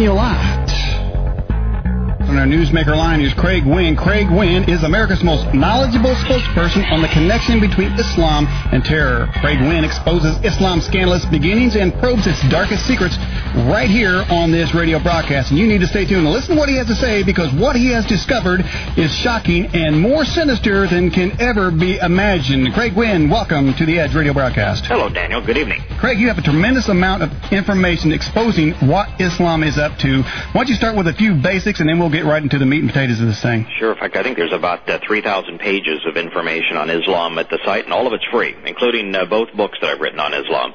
you a lot. On our Newsmaker line is Craig Winn. Craig Winn is America's most knowledgeable spokesperson on the connection between Islam and terror. Craig Winn exposes Islam's scandalous beginnings and probes its darkest secrets right here on this radio broadcast. And you need to stay tuned and listen to what he has to say, because what he has discovered is shocking and more sinister than can ever be imagined. Craig Winn, welcome to the Edge radio broadcast. Hello, Daniel. Good evening. Craig, you have a tremendous amount of information exposing what Islam is up to. Why don't you start with a few basics, and then we'll get right into the meat and potatoes of this thing. Sure. In fact, I think there's about 3,000 pages of information on Islam at the site, and all of it's free, including both books that I've written on Islam.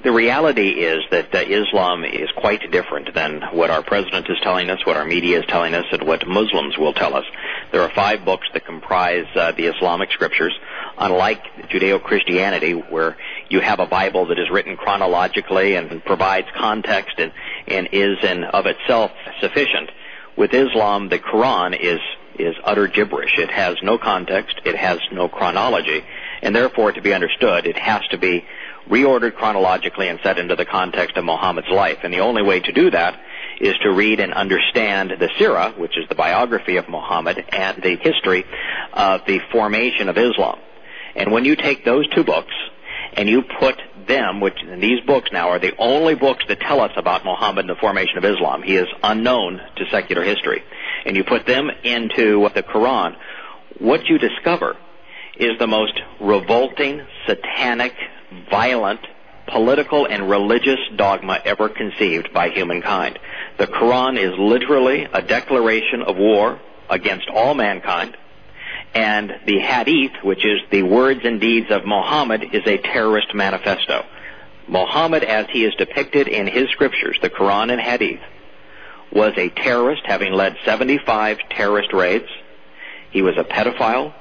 The reality is that Islam is quite different than what our president is telling us, what our media is telling us, and what Muslims will tell us. There are 5 books that comprise the Islamic scriptures. Unlike Judeo-Christianity, where you have a Bible that is written chronologically and provides context and is in of itself sufficient, with Islam, the Quran is utter gibberish. It has no context, it has no chronology, and therefore, to be understood, it has to be reordered chronologically and set into the context of Muhammad's life. And the only way to do that is to read and understand the Sirah, which is the biography of Muhammad, and the history of the formation of Islam. And when you take those 2 books and you put them, which these books now are the only books that tell us about Muhammad and the formation of Islam. He is unknown to secular history. And you put them into the Quran, what you discover is the most revolting, satanic, violent, political and religious dogma ever conceived by humankind. The Quran is literally a declaration of war against all mankind. And the Hadith, which is the words and deeds of Muhammad, is a terrorist manifesto. Muhammad, as he is depicted in his scriptures, the Quran and Hadith, was a terrorist, having led 75 terrorist raids. He was a pedophile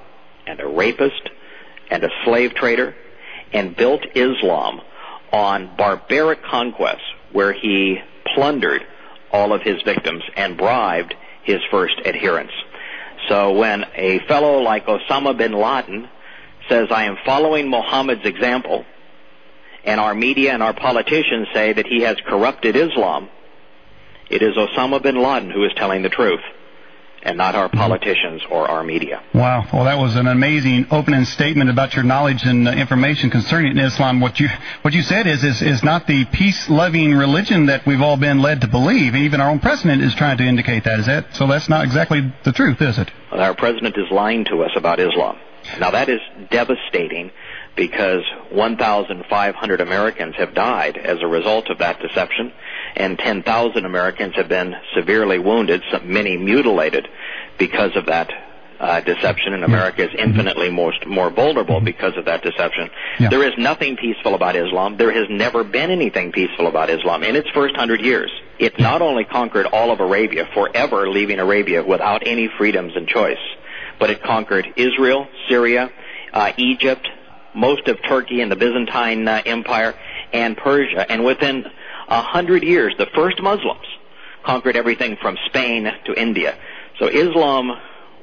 and a rapist and a slave trader, and built Islam on barbaric conquests where he plundered all of his victims and bribed his first adherents. So when a fellow like Osama bin Laden says, I am following Muhammad's example, and our media and our politicians say that he has corrupted Islam, it is Osama bin Laden who is telling the truth, and not our politicians or our media. Wow. Well, that was an amazing opening statement about your knowledge and information concerning Islam. What you said is not the peace-loving religion that we've all been led to believe. Even our own president is trying to indicate that. Is that so? That's not exactly the truth, is it? Well, our president is lying to us about Islam. Now, that is devastating, because 1,500 Americans have died as a result of that deception, and 10,000 Americans have been severely wounded, many mutilated, because of that deception, and America is infinitely more vulnerable because of that deception. Yeah. There is nothing peaceful about Islam. There has never been anything peaceful about Islam in its first 100 years. It not only conquered all of Arabia, forever leaving Arabia without any freedoms and choice, but it conquered Israel, Syria, Egypt, most of Turkey and the Byzantine Empire, and Persia. And within 100 years, the first Muslims conquered everything from Spain to India. So Islam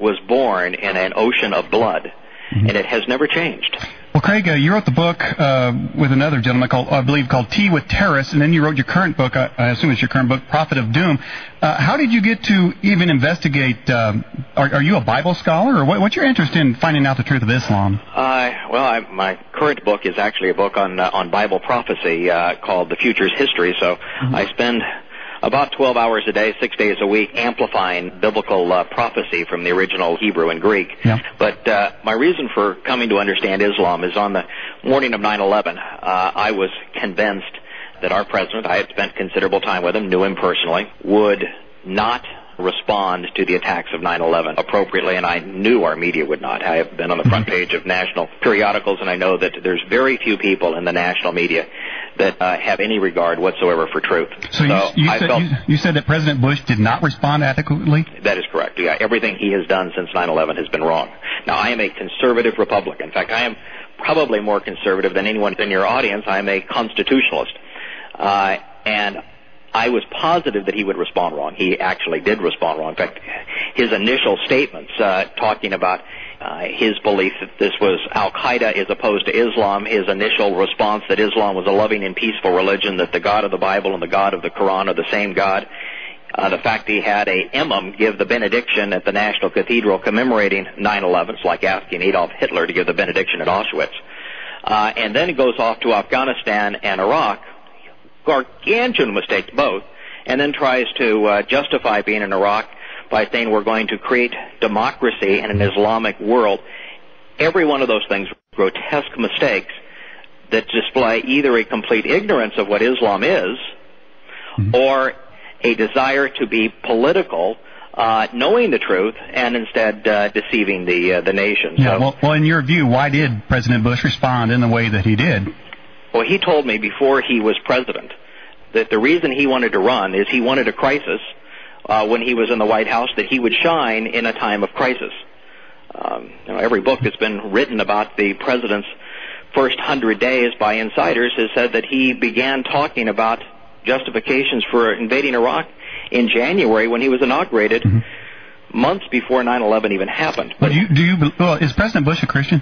was born in an ocean of blood, and it has never changed. Well, Craig, you wrote the book with another gentleman called Tea with Terrorists, and then you wrote your current book, I assume it's your current book, Prophet of Doom. How did you get to even investigate, are you a Bible scholar, or what's your interest in finding out the truth of Islam? My current book is actually a book on Bible prophecy called The Future's History, so I spend about 12 hours a day, 6 days a week, amplifying biblical prophecy from the original Hebrew and Greek. Yeah. But my reason for coming to understand Islam is on the morning of 9/11. I was convinced that our president, I had spent considerable time with him, knew him personally, would not respond to the attacks of 9/11 appropriately, and I knew our media would not. I have been on the front page of national periodicals, and I know that there's very few people in the national media that have any regard whatsoever for truth. So you said that President Bush did not respond adequately? That is correct. Yeah, everything he has done since 9/11 has been wrong. Now, I am a conservative Republican. In fact, I am probably more conservative than anyone in your audience. I am a constitutionalist. And I was positive that he would respond wrong. He actually did respond wrong. In fact, his initial statements talking about his belief that this was Al-Qaeda as opposed to Islam, his initial response that Islam was a loving and peaceful religion, that the God of the Bible and the God of the Quran are the same God. The fact he had a imam give the benediction at the National Cathedral commemorating 9/11, it's like asking Adolf Hitler to give the benediction at Auschwitz. And then he goes off to Afghanistan and Iraq, gargantuan mistakes both, and then tries to justify being in Iraq by saying we're going to create democracy in an Islamic world. Every one of those things are grotesque mistakes that display either a complete ignorance of what Islam is or a desire to be political, knowing the truth, and instead deceiving the nation. Yeah, well, in your view, why did President Bush respond in the way that he did? Well, he told me before he was president that the reason he wanted to run is he wanted a crisis when he was in the White House, that he would shine in a time of crisis. Every book that's been written about the president's first 100 days by insiders has said that he began talking about justifications for invading Iraq in January when he was inaugurated, months before 9/11 even happened. But is President Bush a Christian?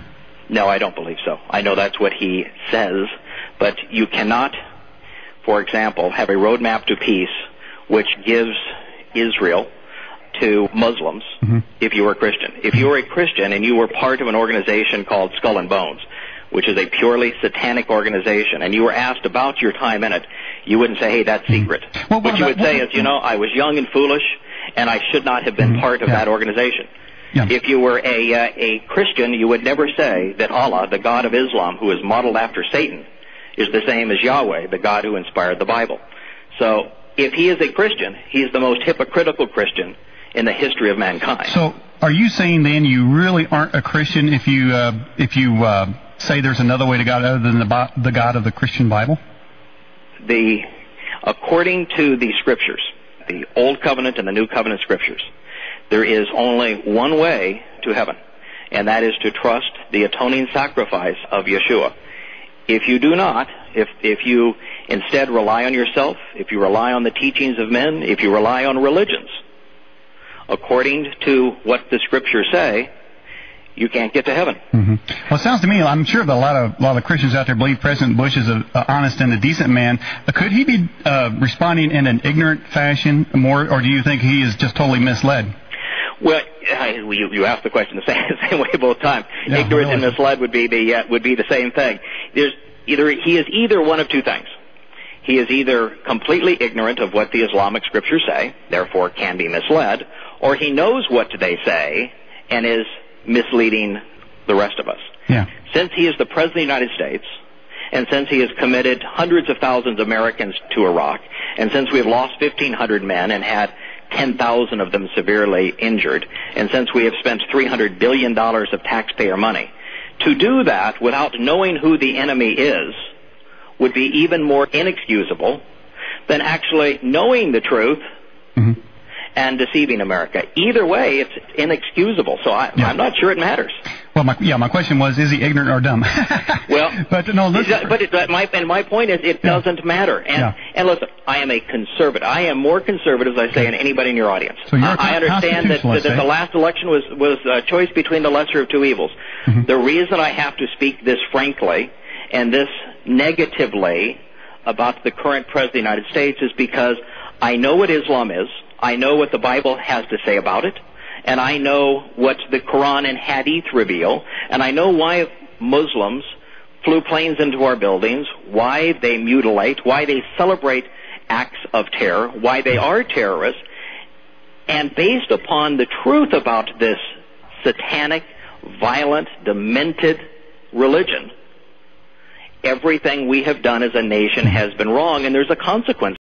No, I don't believe so. I know that's what he says, but you cannot, for example, have a roadmap to peace which gives Israel to Muslims if you were a Christian. If you were a Christian and you were part of an organization called Skull and Bones, which is a purely satanic organization, and you were asked about your time in it, you wouldn't say, hey, that's secret. What you would say is, I was young and foolish, and I should not have been part of that organization. Yeah. If you were a Christian, you would never say that Allah, the God of Islam, who is modeled after Satan, is the same as Yahweh, the God who inspired the Bible. So if he is a Christian, he's the most hypocritical Christian in the history of mankind. So are you saying then you really aren't a Christian if you say there's another way to God other than the God of the Christian Bible? According to the Scriptures, the Old Covenant and the New Covenant Scriptures, there is only one way to heaven, and that is to trust the atoning sacrifice of Yeshua. If you do not, if you instead rely on yourself, if you rely on the teachings of men, if you rely on religions, according to what the Scriptures say, you can't get to heaven. Well, it sounds to me, I'm sure that a lot of Christians out there believe President Bush is an honest and a decent man. Could he be responding in an ignorant fashion more, or do you think he is just totally misled? Well, you asked the question the same way both times. Yeah, ignorant and misled would be the same thing. He is either one of two things. He is either completely ignorant of what the Islamic Scriptures say, therefore can be misled, or he knows what they say and is misleading the rest of us. Yeah. Since he is the President of the United States, and since he has committed hundreds of thousands of Americans to Iraq, and since we have lost 1,500 men and had 10,000 of them severely injured, and since we have spent $300 billion of taxpayer money, to do that without knowing who the enemy is would be even more inexcusable than actually knowing the truth and deceiving America. Either way, it's inexcusable. So I'm not sure it matters. Well, my question was, is he ignorant or dumb? Well, but no, my point is, it doesn't matter. And listen, I am a conservative. I am more conservative, as I say, than anybody in your audience. So I understand that the last election was a choice between the lesser of two evils. The reason I have to speak this frankly and this negatively about the current President of the United States is because I know what Islam is. I know what the Bible has to say about it, and I know what the Quran and Hadith reveal, and I know why Muslims flew planes into our buildings, why they mutilate, why they celebrate acts of terror, why they are terrorists, and based upon the truth about this satanic, violent, demented religion, everything we have done as a nation has been wrong, and there's a consequence